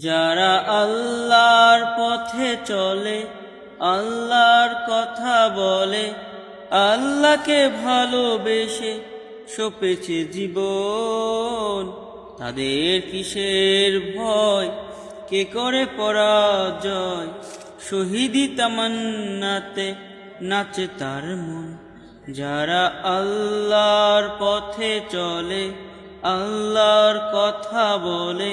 যারা আল্লাহর পথে চলে, আল্লাহর কথা বলে, আল্লাহকে ভালোবেসে সপেছে জীবন, তাদের কিসের ভয়, কে করে পরাজয়, শহীদি তামান্নাতে নাচে তার মন। যারা আল্লাহর পথে চলে, আল্লাহর কথা বলে,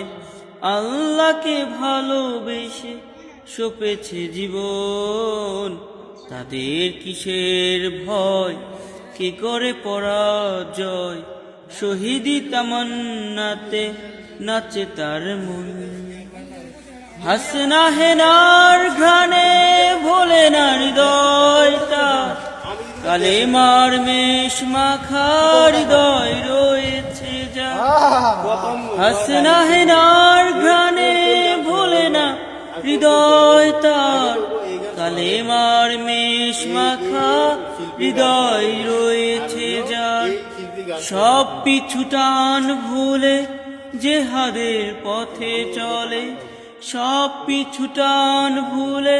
আল্লাহকে ভালোবেসে সপেছে জীবন, তাদের কিসের ভয়, কে করে পরাজয়, শহীদি তামান্নাতে নাচে তার মন। হাসনা হেনার ঘ্রাণে ভোলে না হৃদয়টা, কালেমার মেষ মাখা হৃদয় রয়েছে যা। হাসনা হেনার ঘ্রাণে ভোলে না হৃদয় তার, কালেমার মেষ মাখা হৃদয় রয়েছে যার। সব পিছুটান ভুলে জেহাদের পথে চলে, সব পিছুটান ভুলে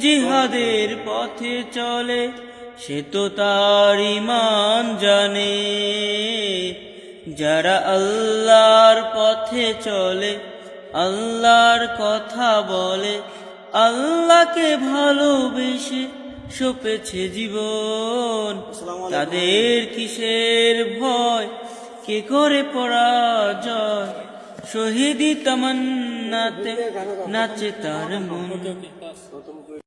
জিহাদের পথে চলে, সে তো তার ঈমান জানে। যারা আল্লাহর পথে চলে, আল্লাহর কথা বলে, আল্লাহকে ভালোবেসে সপেছে জীবন, তাদের কিসের ভয়, কে করে পরাজয়, শহীদি তামান্নাতে নাচে তার মন।